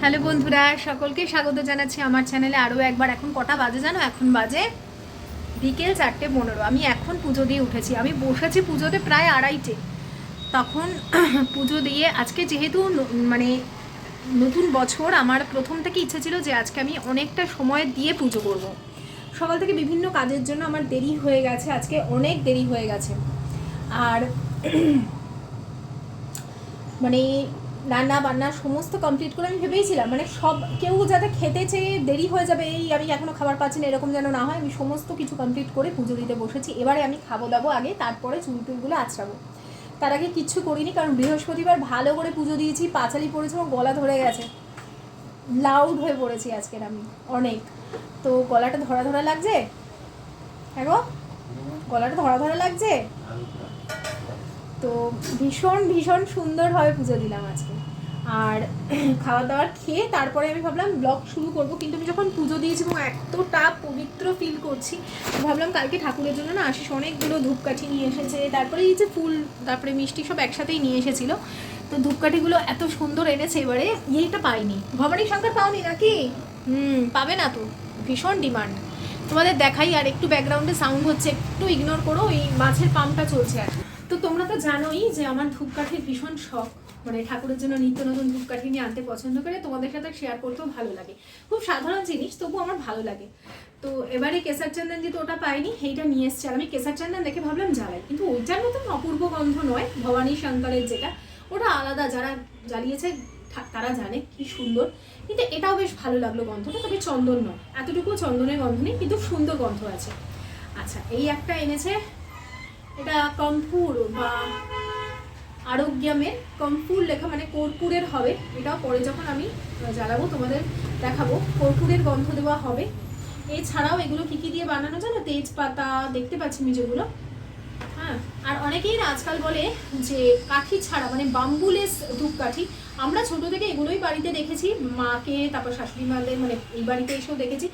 Hello বন্ধুরা, সকলকে স্বাগত জানাচ্ছি আমার চ্যানেলে আরও একবার। এখন কটা বাজে জানো? এখন বাজে বিকেল 4:15। আমি এখন পুজো দিয়ে উঠেছি। আমি বসেছি পুজোতে প্রায় 2:30। তখন পুজো দিয়ে আজকে যেহেতু মানে নতুন বছর, আমার প্রথম থেকে ইচ্ছে ছিল যে আজকে আমি অনেকটা সময় দিয়ে পুজো করব। সকাল থেকে বিভিন্ন কাজের জন্য আমার দেরি হয়ে গেছে, আজকে অনেক দেরি হয়ে গেছে। আর মানে রান্না বান্না সমস্ত কমপ্লিট করে আমি ভেবেইছিলাম মানে সব কেউ যাতে খেতে চেয়ে দেরি হয়ে যাবে, এই আমি এখনও খাবার পাচ্ছি না, এরকম যেন না হয়। আমি সমস্ত কিছু কমপ্লিট করে পুজো দিতে বসেছি। এবারে আমি খাবো দাবো আগে, তারপরে চুল টুলগুলো আঁচড়াবো। তার আগে কিচ্ছু করিনি, কারণ বৃহস্পতিবার ভালো করে পুজো দিয়েছি, পাঁচালি পড়েছে, আমার গলা ধরে গেছে, লাউড হয়ে পড়েছি আজকের আমি অনেক। তো গলাটা ধরা ধরা লাগছে। হ্যাঁ গো, গলাটা ধরা ধরা লাগছে। তো ভীষণ ভীষণ সুন্দরভাবে পুজো দিলাম আজকে। আর খাওয়া দাওয়ার খেয়ে তারপরে আমি ভাবলাম ব্লগ শুরু করব, কিন্তু আমি যখন পুজো দিয়েছি এবং এতটা পবিত্র ফিল করছি, ভাবলাম কালকে ঠাকুরের জন্য না আশিস অনেকগুলো ধূপকাঠি নিয়ে এসেছে, তারপরে এই যে ফুল, তারপরে মিষ্টি সব একসাথেই নিয়ে এসেছিল। তো ধূপকাঠিগুলো এত সুন্দর এনেছে, এবারে এইটা পাইনি। ভবানী শঙ্কর পাওনি নাকি? পাবে না তো, ভীষণ ডিমান্ড। তোমাদের দেখাই, আর একটু ব্যাকগ্রাউন্ডে সাউন্ড হচ্ছে, একটু ইগনোর করো, ওই মাছের পাম্পটা চলছে আর। তো তোমরা তো জানোই যে আমার ধূপকাঠির ভীষণ শখ, মানে ঠাকুরের জন্য নিত্য নতুন ধূপকাঠি নিয়ে আনতে পছন্দ করে, তোমাদের সাথে শেয়ার করতেও ভালো লাগে। খুব সাধারণ জিনিস, তবু আমার ভালো লাগে। তো এবারে কেসার চন্দন যেহেতু ওটা পাইনি, এইটা নিয়ে এসছে। আর আমি কেসার চন্দন দেখে ভাবলাম জ্বালাই, কিন্তু ওইটার মতন অপূর্ব গন্ধ নয়। ভবানী শঙ্করের যেটা, ওটা আলাদা, যারা জ্বালিয়েছে তারা জানে কি সুন্দর। কিন্তু এটাও বেশ ভালো লাগলো গন্ধটা, তবে চন্দন নয়, এতটুকু চন্দনের গন্ধ নেই, কিন্তু সুন্দর গন্ধ আছে। আচ্ছা, এই একটা এনেছে, এটা কম্পুর বা আরোগ্যমের, কম্পুর লেখা, মানে কর্পূরের হবে। এটাও পরে যখন আমি জ্বালাবো তোমাদের দেখাবো, কর্পূরের গন্ধ দেওয়া হবে। এছাড়াও এগুলো কি কি দিয়ে বানানো জানো? তেজপাতা, দেখতে পাচ্ছি মেজেগুলো। হ্যাঁ, আর অনেকেই না আজকাল বলে যে কাঠি ছাড়া, মানে বাম্বুলেস ধূপকাঠি। আমরা ছোট থেকে এগুলোই বাড়িতে দেখেছি, মাকে, তারপর শাশুড়ি মাদের, মানে এই বাড়িতে এসেও দেখেছি,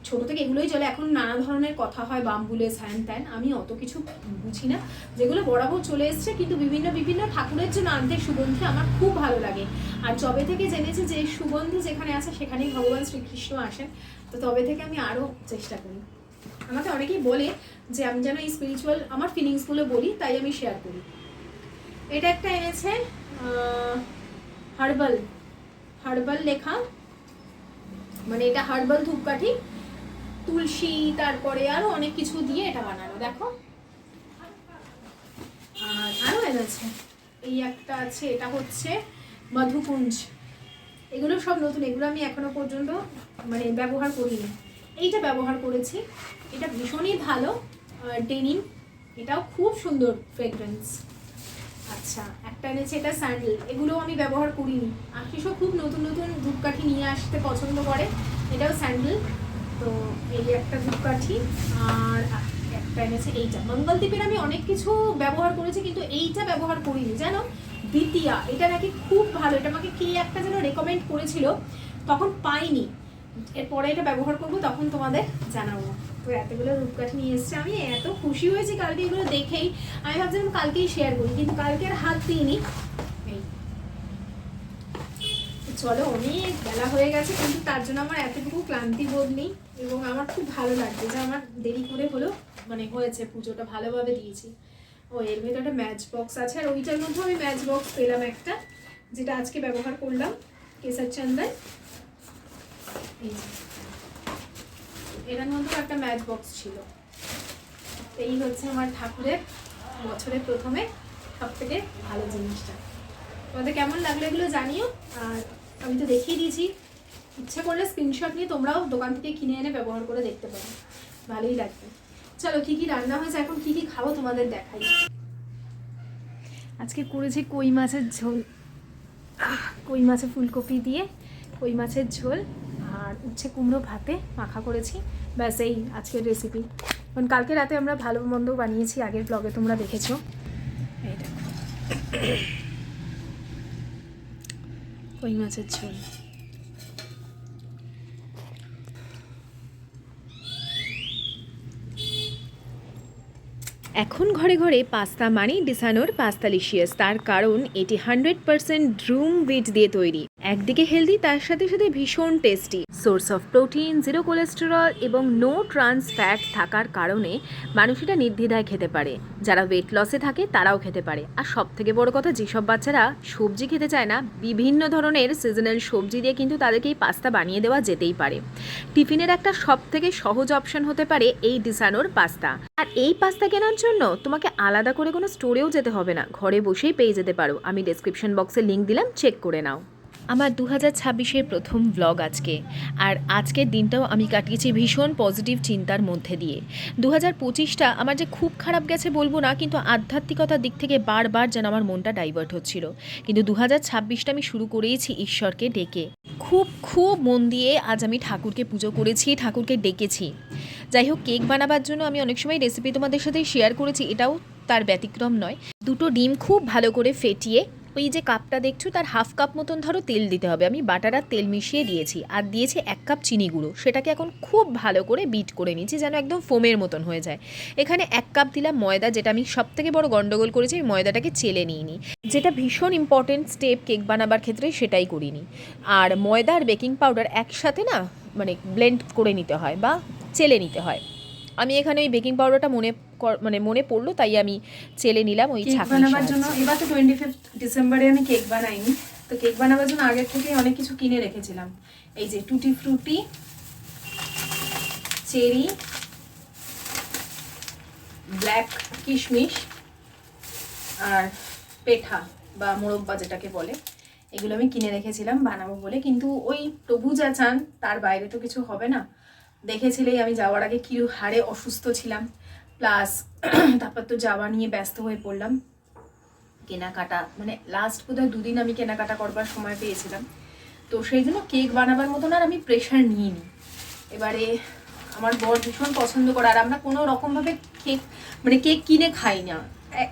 ছোট থেকে এগুলোই চলে। এখন নানা ধরনের কথা হয়, বাম্বুলেস হ্যান ত্যান, আমি অত কিছু বুঝি না, যেগুলো বরাবর চলে এসছে। কিন্তু বিভিন্ন বিভিন্ন ঠাকুরের জন্য আনতে সুগন্ধি আমার খুব ভালো লাগে। আর যবে থেকে জেনেছি যে সুগন্ধি যেখানে আছে সেখানেই ভগবান শ্রীকৃষ্ণ আসেন, তো তবে থেকে আমি আরও চেষ্টা করি। আমাকে অনেকেই বলে যে আমি যেন এই স্পিরিচুয়াল আমার ফিলিংসগুলো বলি, তাই আমি শেয়ার করি। এটা একটা এনেছে হার্বাল, হার্বাল লেখা, মানে এটা হার্বাল ধূপকাঠি, তুলসী, তারপরে আরো অনেক কিছু দিয়ে এটা বানানো, দেখো। আর আরো এনেছে, এই একটা আছে, এটা হচ্ছে মধুকুঞ্জ। এগুলো সব নতুন, এগুলো আমি এখনো পর্যন্ত মানে ব্যবহার করিনি। এইটা ব্যবহার করেছি, এটা ভীষণই ভালো, ডেনিম, এটাও খুব সুন্দর ফ্রেগরেন্স। আচ্ছা, একটা এনেছে, এটা স্যান্ডেল, এগুলো আমি ব্যবহার করিনি। আশিসও খুব নতুন নতুন ধূপকাঠি নিয়ে আসতে পছন্দ করে, এটাও স্যান্ডেল। তো এই একটা ধূপকাঠি। আর একটা এনেছে এইটা, মঙ্গলদ্বীপের আমি অনেক কিছু ব্যবহার করেছি, কিন্তু এইটা ব্যবহার করিনি জানো, দ্বিতীয়া। এটা নাকি খুব ভালো, এটা আমাকে কে একটা যেন রেকমেন্ড করেছিল, তখন পাইনি। এরপরে এটা ব্যবহার করবো, তখন তোমাদের জানাবো। তো এতগুলো ধূপকাঠি নিয়ে এসছে, আমি এত খুশি হয়েছি কালকে এগুলো দেখেই। আমি ভাবছিলাম কালকেই শেয়ার করি, কিন্তু কালকে আর হাত দিইনি। চলো, অনেক বেলা হয়ে গেছে, কিন্তু তার জন্য আমার এতটুকু ক্লান্তি বোধ নেই, এবং আমার খুব ভালো লাগছে যে আমার দেরি করে হলো, মানে হয়েছে, পুজোটা ভালোভাবে দিয়েছি। ও এর ভেতরে একটা ম্যাচ বক্স আছে, আর ওইটার মধ্যে আমি ম্যাচ বক্স পেলাম একটা, যেটা আজকে ব্যবহার করলাম, কেসার চন্দন। এটার মধ্যেও একটা ম্যাচ বক্স ছিল। এই হচ্ছে আমার ঠাকুরের বছরের প্রথমে সব থেকে ভালো জিনিসটা। তোমাদের কেমন লাগলো এগুলো জানিও। আর আমি তো দেখিয়ে দিয়েছি, ইচ্ছা করলে স্ক্রিনশট নিয়ে তোমরাও দোকান থেকে কিনে এনে ব্যবহার করে দেখতে পারো, ভালোই লাগবে। চলো, কি কি রান্না হয়েছে, এখন কি কি খাবো তোমাদের দেখাই। আজকে করেছি কই মাছের ঝোল, কই মাছে ফুলকপি দিয়ে কই মাছের ঝোল, আর উচ্ছে কুমড়ো ভাতে মাখা করেছি, ব্যাস এই আজকের রেসিপি। কারণ কালকে রাতে আমরা ভালো মন্দ বানিয়েছি, আগের ব্লগে তোমরা দেখেছো। এই দেখো, কই মাছের ঝোল। এখন ঘরে ঘরে পাস্তা মানেই ডিসানোর পাস্তালিশিয়াস, তার কারণ এটি 100% ড্রুম হুইট দিয়ে তৈরি। একদিকে হেলদি, তার সাথে সাথে ভীষণ tasty. Source of protein, zero cholesterol এবং নো ট্রান্স ফ্যাট থাকার কারণে মানুষ এটা নির্দ্বিধায় খেতে পারে। যারা ওয়েট লসে থাকে তারাও খেতে পারে। আর সব থেকে বড় কথা, যেসব বাচ্চারা সবজি খেতে চায় না, বিভিন্ন ধরনের সিজনাল সবজি দিয়ে কিন্তু তাদেরকে এই পাস্তা বানিয়ে দেওয়া যেতেই পারে। টিফিনের একটা সব থেকে সহজ অপশন হতে পারে এই ডিসানোর পাস্তা। আর এই পাস্তা কেনার জন্য তোমাকে আলাদা করে কোনো স্টোরেও যেতে হবে না, ঘরে বসেই পেয়ে যেতে পারো। আমি ডেসক্রিপশন বক্সে লিঙ্ক দিলাম, চেক করে নাও। আমার 2026-এর প্রথম ব্লগ আজকে, আর আজকের দিনটাও আমি কাটিয়েছি ভীষণ পজিটিভ চিন্তার মধ্যে দিয়ে। 2025টা আমার যে খুব খারাপ গেছে বলবো না, কিন্তু আধ্যাত্মিকতার দিক থেকে বারবার যেন আমার মনটা ডাইভার্ট হচ্ছিল। কিন্তু 2026টা আমি শুরু করেইছি ঈশ্বরকে ডেকে। খুব খুব মন দিয়ে আজ আমি ঠাকুরকে পুজো করেছি, ঠাকুরকে ডেকেছি। যাই হোক, কেক বানাবার জন্য আমি অনেক সময় রেসিপি তোমাদের সাথে শেয়ার করেছি, এটাও তার ব্যতিক্রম নয়। দুটো ডিম খুব ভালো করে ফেটিয়ে ওই যে কাপটা দেখছো তার হাফ কাপ মতন ধরো তেল দিতে হবে। আমি বাটার আর তেল মিশিয়ে দিয়েছি, আর দিয়েছি 1 কাপ চিনি গুঁড়ো। সেটাকে এখন খুব ভালো করে বিট করে নিচ্ছি যেন একদম ফোমের মতন হয়ে যায়। এখানে 1 কাপ দিলাম ময়দা, যেটা আমি সব থেকে বড় গন্ডগোল করেছি, এই ময়দাটাকে চেলে নিইনি, যেটা ভীষণ ইম্পর্টেন্ট স্টেপ কেক বানাবার ক্ষেত্রে, সেটাই করিনি। আর ময়দা আর বেকিং পাউডার একসাথে না মানে ব্লেন্ড করে নিতে হয় বা চেলে নিতে হয়। আমি এখানে ওই বেকিং পাউডারটা মনে পড়লো, তাই আমি চেলে নিলাম ওই কেক বানাবার জন্য। এবার তো 25 ডিসেম্বরে আমি কেক বানাইনি, তো কেক বানাবার জন্য আগের থেকে অনেক কিছু কিনে রেখেছিলাম। এই যে টুটি ফ্রুটি, চেরি, ব্ল্যাক কিশমিশ আর পেঠা বা মোরব্বা যেটাকে বলে, এগুলো আমি কিনে রেখেছিলাম বানাবো বলে। কিন্তু ওই প্রভু যা চান তার বাইরে তো কিছু হবে না। দেখেছিলেই আমি যাওয়ার আগে কি হারে অসুস্থ ছিলাম, প্লাস তারপর তো যাওয়া নিয়ে ব্যস্ত হয়ে পড়লাম। কেনাকাটা মানে লাস্ট বোধহয় 2 দিন আমি কেনাকাটা করবার সময় পেয়েছিলাম, তো সেই জন্য কেক বানাবার মতন আর আমি প্রেশার নিইনি। এবারে আমার বর ভীষণ পছন্দ করে, আর আমরা কোনো রকমভাবে কেক কিনে খাই না।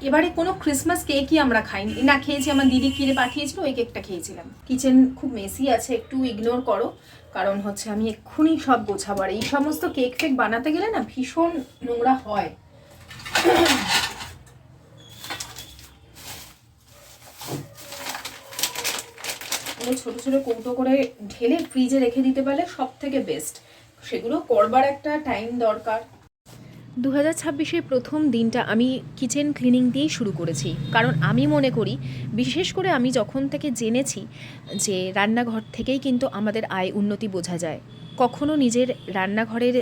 এবারে কোনো ক্রিসমাস কেকই আমরা খাইনি, না খেয়েছি আমার দিদি কিনে পাঠিয়েছিল, ওই কেকটা খেয়েছিলাম। কিচেন খুব মেসি আছে, একটু ইগনোর করো, কারণ হচ্ছে আমি এক্ষুনি সব গোছাবো। আর এই সমস্ত কেক ফেক বানাতে গেলে না ভীষণ নোংরা হয়। ছোট ছোট কৌটো করে ঢেলে ফ্রিজে রেখে দিতে পারলে সব থেকে বেস্ট। সেগুলো করবার একটা টাইম দরকার। 2026-এর প্রথম দিনটা আমি কিচেন ক্লিনিং দিয়েই শুরু করেছি, কারণ আমি মনে করি, বিশেষ করে আমি যখন থেকে জেনেছি যে রান্নাঘর থেকেই কিন্তু আমাদের আয় উন্নতি বোঝা যায়। কখনো নিজের রান্নাঘরের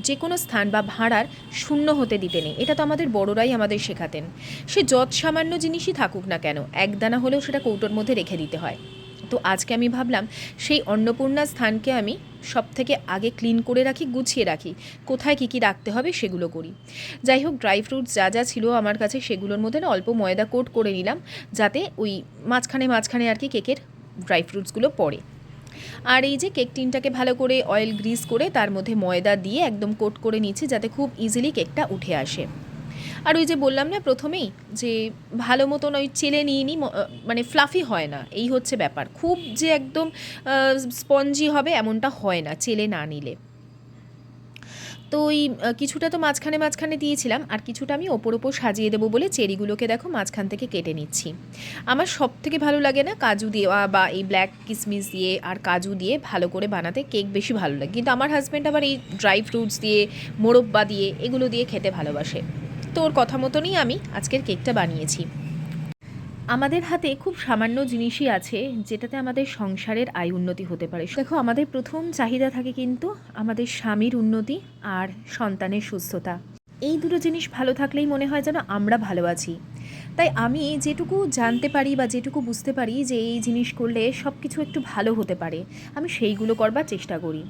যে কোনো স্থান বা ভাড়ার শূন্য হতে দিতে নেই, এটা তো আমাদের বড়রাই আমাদের শেখাতেন। সে যৎ সামান্য জিনিসই থাকুক না কেন, একদানা হলেও সেটা কৌটোর মধ্যে রেখে দিতে হয়। তো আজকে আমি ভাবলাম সেই অন্নপূর্ণা স্থানকে আমি সব থেকে আগে ক্লিন করে রাখি, গুছিয়ে রাখি, কোথায় কী কী রাখতে হবে সেগুলো করি। যাই হোক, ড্রাই ফ্রুটস যা যা ছিল আমার কাছে সেগুলোর মধ্যে না অল্প ময়দা কোট করে নিলাম, যাতে ওই মাঝখানে আর কি কেকের ড্রাই ফ্রুটসগুলো পড়ে। আর এই যে কেক টিনটাকে ভালো করে অয়েল গ্রিস করে তার মধ্যে ময়দা দিয়ে একদম কোট করে নিচ্ছি, যাতে খুব ইজিলি কেকটা উঠে আসে। আর ওই যে বললাম না প্রথমেই যে ভালো মতন ওই চেলে নিয়ে নিই, মানে ফ্লাফি হয় না, এই হচ্ছে ব্যাপার। খুব যে একদম স্পঞ্জি হবে এমনটা হয় না চেলে না নিলে। তো ওই কিছুটা তো মাঝখানে দিয়েছিলাম, আর কিছুটা আমি ওপর সাজিয়ে দেবো বলে চেরিগুলোকে দেখো মাঝখান থেকে কেটে নিচ্ছি। আমার সব থেকে ভালো লাগে না কাজু দেওয়া বা এই ব্ল্যাক কিশমিশ দিয়ে আর কাজু দিয়ে ভালো করে বানাতে কেক বেশি ভালো লাগে, কিন্তু আমার হাজব্যান্ড আবার এই ড্রাই ফ্রুটস দিয়ে, মোরব্বা দিয়ে, এগুলো দিয়ে খেতে ভালোবাসে। তো ওর কথা মতনই আমি আজকের কেকটা বানিয়েছি। আমাদের হাতে খুব সামান্য জিনিসই আছে যেটাতে আমাদের সংসারের আয় উন্নতি হতে পারে। দেখো, আমাদের প্রথম চাহিদা থাকে কিন্তু আমাদের স্বামীর উন্নতি আর সন্তানের সুস্থতা। এই দুটো জিনিস ভালো থাকলেই মনে হয় যেন আমরা ভালো আছি। তাই আমি যেটুকু জানতে পারি বা যেটুকু বুঝতে পারি যে এই জিনিস করলে সব কিছু একটু ভালো হতে পারে, আমি সেইগুলো করবার চেষ্টা করি।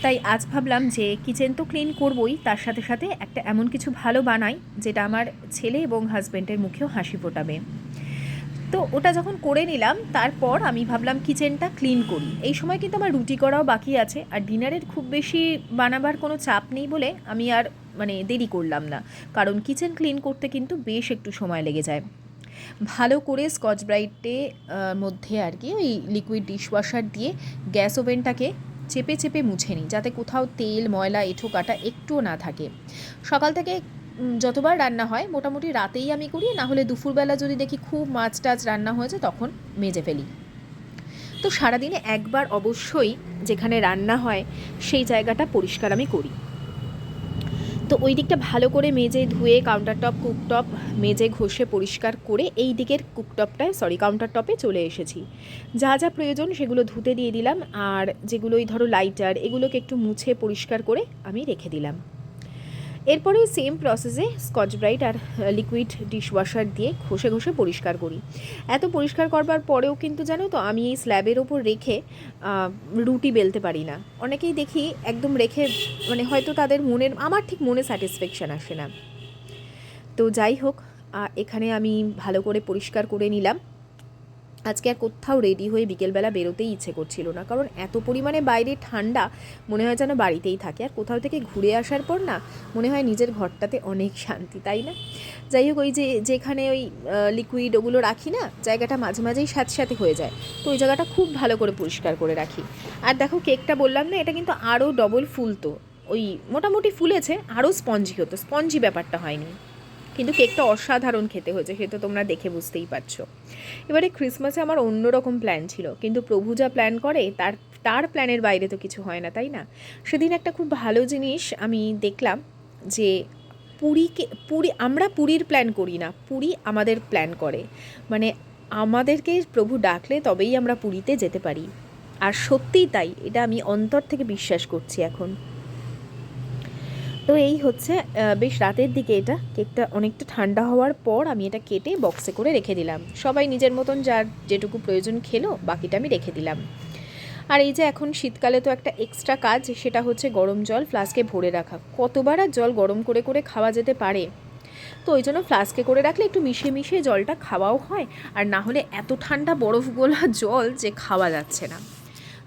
তাই আজ ভাবলাম যে কিচেন তো ক্লিন করবই, তার সাথে সাথে একটা এমন কিছু ভালো বানাই যেটা আমার ছেলে এবং হাজব্যান্ডের মুখেও হাসি ফোটাবে। তো ওটা যখন করে নিলাম, তারপর আমি ভাবলাম কিচেনটা ক্লিন করি। এই সময় কিন্তু আমার রুটি করাও বাকি আছে, আর ডিনারের খুব বেশি বানাবার কোনো চাপ নেই বলে আমি আর দেরি করলাম না, কারণ কিচেন ক্লিন করতে কিন্তু বেশ একটু সময় লেগে যায়। ভালো করে স্কচ ব্রাইটে মধ্যে আর কি ওই লিকুইড ডিশওয়াশার দিয়ে গ্যাস ওভেনটাকে চেপে চেপে মুছে নিই, যাতে কোথাও তেল ময়লা এঁঠো কাটা একটুও না থাকে। সকাল থেকে যতবার রান্না হয় মোটামুটি রাতেই আমি করি, না হলে দুপুরবেলা যদি দেখি খুব মাছ টাছ রান্না হয়েছে তখন মেজে ফেলি। তো সারাদিনে একবার অবশ্যই যেখানে রান্না হয় সেই জায়গাটা পরিষ্কার আমি করি। তো ওই দিকটা ভালো করে মেজে ধুয়ে কাউন্টার টপ কুকটপ মেজে ঘষে পরিষ্কার করে এই দিকের কাউন্টার টপে চলে এসেছি। যা যা প্রয়োজন সেগুলো ধুতে দিয়ে দিলাম, আর যেগুলোই ধরো লাইটার এগুলোকে একটু মুছে পরিষ্কার করে আমি রেখে দিলাম। এরপরে সেম প্রসেসে স্কচ ব্রাইট আর লিকুইড ডিশওয়াশার দিয়ে ঘষে ঘষে পরিষ্কার করি। এত পরিষ্কার করবার পরেও কিন্তু জানো তো আমি এই স্ল্যাবের ওপর রেখে রুটি বেলতে পারি না। অনেকেই দেখি একদম রেখে মানে হয়তো তাদের আমার ঠিক মনে স্যাটিসফ্যাকশান আসে না। তো যাই হোক, এখানে আমি ভালো করে পরিষ্কার করে নিলাম। আজকে আর কোথাও রেডি হয়ে বিকেলবেলা বেরোতেই ইচ্ছে করছিল না, কারণ এত পরিমাণে বাইরে ঠান্ডা, মনে হয় যেন বাড়িতেই থাকে। আর কোথাও থেকে ঘুরে আসার পর না মনে হয় নিজের ঘরটাতে অনেক শান্তি, তাই না? যাই হোক, ওই যেখানে ওই লিকুইড ওগুলো রাখি না, জায়গাটা মাঝে মাঝেই সাথে হয়ে যায়, তো ওই জায়গাটা খুব ভালো করে পরিষ্কার করে রাখি। আর দেখো কেকটা বললাম না, এটা কিন্তু আরও ডবল ফুলতো, ওই মোটামুটি ফুলেছে, আরও স্পঞ্জি হতো, স্পঞ্জি ব্যাপারটা হয়নি, কিন্তু কেকটা অসাধারণ খেতে হয়েছে, সে তো তোমরা দেখে বুঝতেই পারছো। এবারে ক্রিসমাসে আমার অন্যরকম প্ল্যান ছিল, কিন্তু প্রভু যা প্ল্যান করে তার প্ল্যানের বাইরে তো কিছু হয় না, তাই না? সেদিন একটা খুব ভালো জিনিস আমি দেখলাম যে আমরা পুরীর প্ল্যান করি না, পুরী আমাদের প্ল্যান করে। মানে আমাদেরকে প্রভু ডাকলে তবেই আমরা পুরীতে যেতে পারি। আর সত্যিই তাই, এটা আমি অন্তর থেকে বিশ্বাস করছি এখন। তো এই হচ্ছে বেশ রাতের দিকে এটা কেকটা অনেকটা ঠান্ডা হওয়ার পর আমি এটা কেটে বক্সে করে রেখে দিলাম। সবাই নিজের মতন যার যেটুকু প্রয়োজন খেলো, বাকিটা আমি রেখে দিলাম। আর এই যে এখন শীতকালে তো একটা এক্সট্রা কাজ, সেটা হচ্ছে গরম জল ফ্লাস্কে ভরে রাখা। কতবার আর জল গরম করে করে খাওয়া যেতে পারে? তো ওই জন্য ফ্লাস্কে করে রাখলে একটু মিশিয়ে মিশিয়ে জলটা খাওয়াও হয়, আর না হলে এত ঠান্ডা বরফ গোলা জল যে খাওয়া যাচ্ছে না।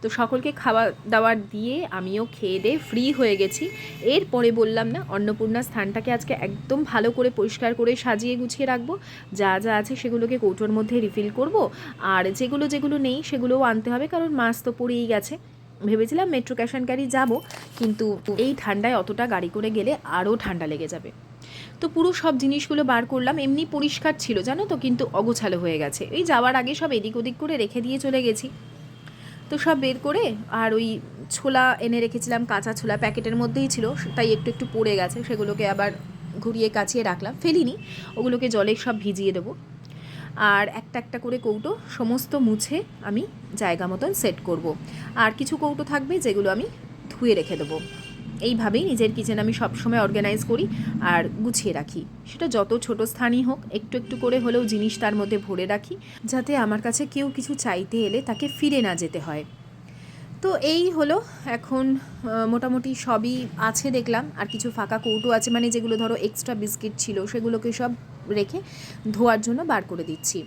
তো সকলকে খাওয়া দাওয়ার দিয়ে আমিও খেয়ে দিয়ে ফ্রি হয়ে গেছি। এরপরে বললাম না, অন্নপূর্ণা স্থানটাকে আজকে একদম ভালো করে পরিষ্কার করে সাজিয়ে গুছিয়ে রাখবো। যা যা আছে সেগুলোকে কৌটোর মধ্যে রিফিল করব, আর যেগুলো নেই সেগুলোও আনতে হবে, কারণ মাস তো পড়েই গেছে। ভেবেছিলাম মেট্রো ক্যাশ অ্যান্ড ক্যারি যাবো, কিন্তু এই ঠান্ডায় অতটা গাড়ি করে গেলে আরও ঠান্ডা লেগে যাবে। তো পুরো সব জিনিসগুলো বার করলাম, এমনি পরিষ্কার ছিল জানো তো, কিন্তু অগোছালো হয়ে গেছে। এই যাওয়ার আগে সব এদিক ওদিক করে রেখে দিয়ে চলে গেছি। তো সব বের করে, আর ওই ছোলা এনে রেখেছিলাম, কাঁচা ছোলা প্যাকেটের মধ্যেই ছিল, তাই একটু একটু পড়ে গেছে, সেগুলোকে আবার ঘুরিয়ে কাচিয়ে রাখলাম, ফেলিনি, ওগুলোকে জলে সব ভিজিয়ে দেবো। আর একটা একটা করে কৌটো সমস্ত মুছে আমি জায়গা মতন সেট করব। আর কিছু কৌটো থাকবে যেগুলো আমি ধুয়ে রেখে দেবো। এইভাবেই নিজের কিচেন আমি সবসময় অর্গানাইজ করি আর গুছিয়ে রাখি। সেটা যত ছোট স্থানই হোক, একটু একটু করে হলেও জিনিস তার মধ্যে ভরে রাখি, যাতে আমার কাছে কেউ কিছু চাইতে এলে তাকে ফিরে না যেতে হয়। তো এই হলো, এখন মোটামুটি সবই আছে দেখলাম। আর কিছু ফাঁকা কৌটো আছে, মানে যেগুলো ধরো এক্সট্রা বিস্কিট ছিল সেগুলোকে সব রেখে ধোয়ার জন্য বার করে দিচ্ছি।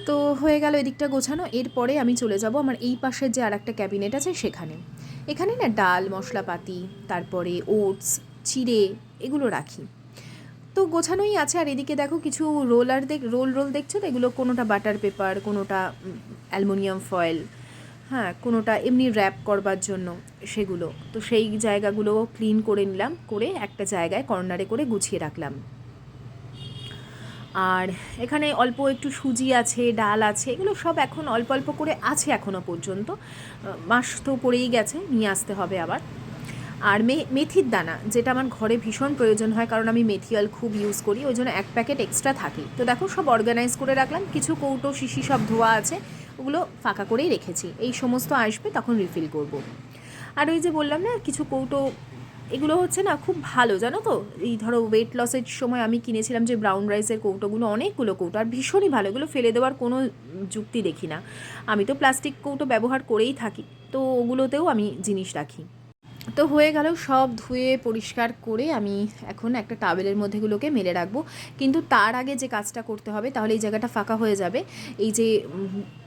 তো হয়ে গেল এদিকটা গোছানো। এরপরে আমি চলে যাব আমার এই পাশের যে আর একটা ক্যাবিনেট আছে সেখানে। এখানে না ডাল, মশলাপাতি, তারপরে ওটস, চিড়ে এগুলো রাখি। তো গোছানোই আছে। আর এদিকে দেখো কিছু রোল দেখছো তো, এগুলো কোনোটা বাটার পেপার, কোনোটা অ্যালুমিনিয়াম ফয়েল, হ্যাঁ, কোনোটা এমনি র্যাপ করবার জন্য সেগুলো। তো সেই জায়গাগুলো ক্লিন করে নিলাম, করে একটা জায়গায় কর্নারে করে গুছিয়ে রাখলাম। আর এখানে অল্প একটু সুজি আছে, ডাল আছে, এগুলো সব এখন অল্প অল্প করে আছে এখনও পর্যন্ত। মাস তো পড়েই গেছে, নিয়ে আসতে হবে আবার। আর মেথির দানা, যেটা আমার ঘরে ভীষণ প্রয়োজন হয়, কারণ আমি মেথি অয়েল খুব ইউজ করি, ওই জন্য 1 প্যাকেট এক্সট্রা থাকে। তো দেখো সব অর্গানাইজ করে রাখলাম। কিছু কৌটো শিশি সব ধোয়া আছে, ওগুলো ফাঁকা করেই রেখেছি, এই সমস্ত আসবে তখন রিফিল করব। আর ওই যে বললাম না কিছু কৌটো, এগুলো হচ্ছে না খুব ভালো জানো তো। এই ধরো ওয়েট লসের সময় আমি কিনেছিলাম যে ব্রাউন রাইসের কৌটোগুলো, অনেকগুলো কৌটো, আর ভীষণই ভালো, এগুলো ফেলে দেওয়ার কোনো যুক্তি দেখি না। আমি তো প্লাস্টিক কৌটো ব্যবহার করেই থাকি, তো ওগুলোতেও আমি জিনিস রাখি। তো হয়ে গেল, সব ধুয়ে পরিষ্কার করে আমি এখন একটা টাওয়েলের মধ্যেগুলোকে মেলে রাখবো। কিন্তু তার আগে যে কাজটা করতে হবে, তাহলে এই জায়গাটা ফাঁকা হয়ে যাবে। এই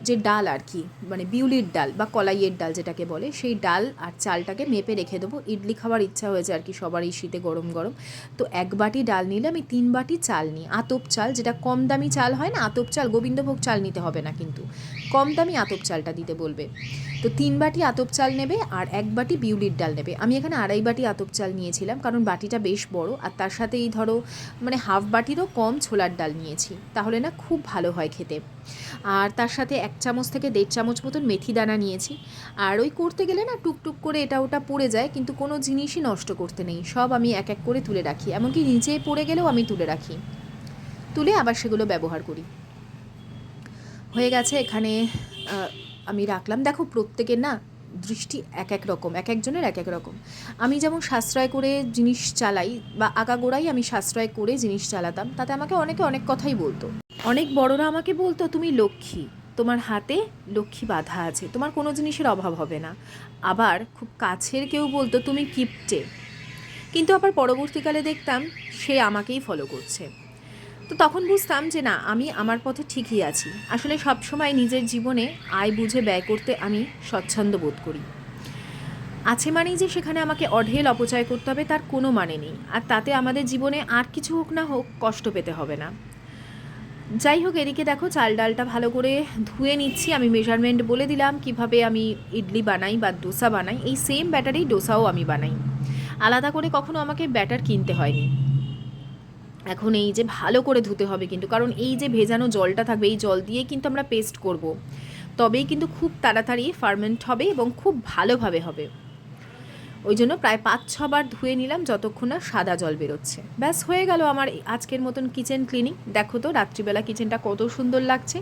যে ডাল আর কি, মানে বিউলির ডাল বা কলাইয়ের ডাল যেটাকে বলে, সেই ডাল আর চালটাকে মেপে রেখে দেবো। ইডলি খাওয়ার ইচ্ছা হয়েছে আর কি সবার এই শীতে গরম গরম। তো 1 বাটি ডাল নিলে আমি 3 বাটি চাল নিই, আতপ চাল, যেটা কম দামি চাল হয় না, আতপ চাল, গোবিন্দভোগ চাল নিতে হবে না, কিন্তু কম দামি আতপ চালটা দিতে বলবে। তো 3 বাটি আতপ চাল নেবে আর 1 বাটি বিউলির ডাল নেবে। হবে। আমি এখানে 2.5 বাটি আতপ চাল নিয়েছিলাম, কারণ বাটিটা বেশ বড়, আর তার সাথে এই ধরো মানে হাফ বাটিরও কম ছোলার ডাল নিয়েছি, তাহলে না খুব ভালো হয় খেতে। আর তার সাথে 1 চামচ থেকে 1.5 চামচ মতন মেথি দানা নিয়েছি। আর ওই করতে গেলে না টুকটুক করে এটা ওটা পড়ে যায়, কিন্তু কোনো জিনিসই নষ্ট করতে নেই, সব আমি এক এক করে তুলে রাখি, এমনকি নিচে পড়ে গেলেও আমি তুলে রাখি, তুলে আবার সেগুলো ব্যবহার করি। হয়ে গেছে এখানে আমি রাখলাম। দেখো প্রত্যেকের না দৃষ্টি এক এক রকম, এক একজনের এক এক রকম। আমি যেমন সাশ্রয় করে জিনিস চালাই, বা আগাগোড়াই আমি সাশ্রয় করে জিনিস চালাতাম, তাতে আমাকে অনেকে অনেক কথাই বলতো। অনেক বড়রা আমাকে বলতো তুমি লক্ষ্মী, তোমার হাতে লক্ষ্মী বাঁধা আছে, তোমার কোনো জিনিসের অভাব হবে না। আবার খুব কাছের কেউ বলতো তুমি কিপটে, কিন্তু আবার পরবর্তীকালে দেখতাম সে আমাকেই ফলো করছে। তো তখন বুঝতাম যে না, আমি আমার পথে ঠিকই আছি। আসলে সবসময় নিজের জীবনে আয় বুঝে ব্যয় করতে আমি স্বচ্ছন্দ বোধ করি। আছে মানেই যে সেখানে আমাকে অঢেল অপচয় করতে হবে তার কোনো মানে নেই, আর তাতে আমাদের জীবনে আর কিছু হোক না হোক কষ্ট পেতে হবে না। যাই হোক, এদিকে দেখো চাল ডালটা ভালো করে ধুয়ে নিচ্ছি। আমি মেজারমেন্ট বলে দিলাম কিভাবে আমি ইডলি বানাই বা ডোসা বানাই, এই সেম ব্যাটারেই ডোসাও আমি বানাই, আলাদা করে কখনো আমাকে ব্যাটার কিনতে হয়নি। এখন এই যে ভালো করে ধুতে হবে কিন্তু, কারণ এই যে ভেজানো জলটা থাকবে, এই জল দিয়ে কিন্তু আমরা পেস্ট করব, তবেই কিন্তু খুব তাড়াতাড়ি ফার্মেন্ট হবে এবং খুব ভালোভাবে হবে। ওই জন্য প্রায় 5-6 বার ধুয়ে নিলাম, যতক্ষণ না সাদা জল বেরোচ্ছে। ব্যাস হয়ে গেল আমার আজকের মতন কিচেন ক্লিনিং। দেখো তো রাত্রিবেলা কিচেনটা কত সুন্দর লাগছে,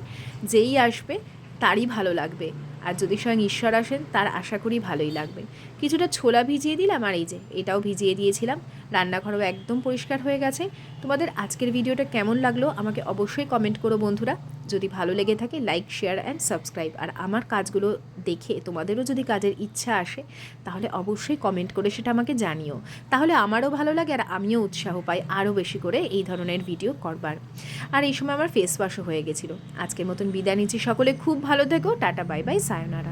যেই আসবে তারই ভালো লাগবে, আর যদি স্বয়ং ঈশ্বর আসেন তার আশা করি ভালোই লাগবে। কিছুটা ছোলা ভিজিয়ে দিলাম, আর এই যে এটাও ভিজিয়ে দিয়েছিলাম। রান্নাঘরও একদম পরিষ্কার হয়ে গেছে। তোমাদের আজকের ভিডিওটা কেমন লাগলো আমাকে অবশ্যই কমেন্ট করো বন্ধুরা। যদি ভালো লেগে থাকে লাইক, শেয়ার অ্যান্ড সাবস্ক্রাইব। আর আমার কাজগুলো দেখে তোমাদেরও যদি কাজের ইচ্ছা আসে তাহলে অবশ্যই কমেন্ট করে সেটা আমাকে জানিও, তাহলে আমারও ভালো লাগে আর আমিও উৎসাহ পাই আরও বেশি করে এই ধরনের ভিডিও করবার। আর এই সময় আমার ফেস ওয়াশও হয়ে গেছিলো। আজকের মতন বিদায় নিচ্ছি, সকলে খুব ভালো থেকো, টাটা বাই বাই, সায়োনারা।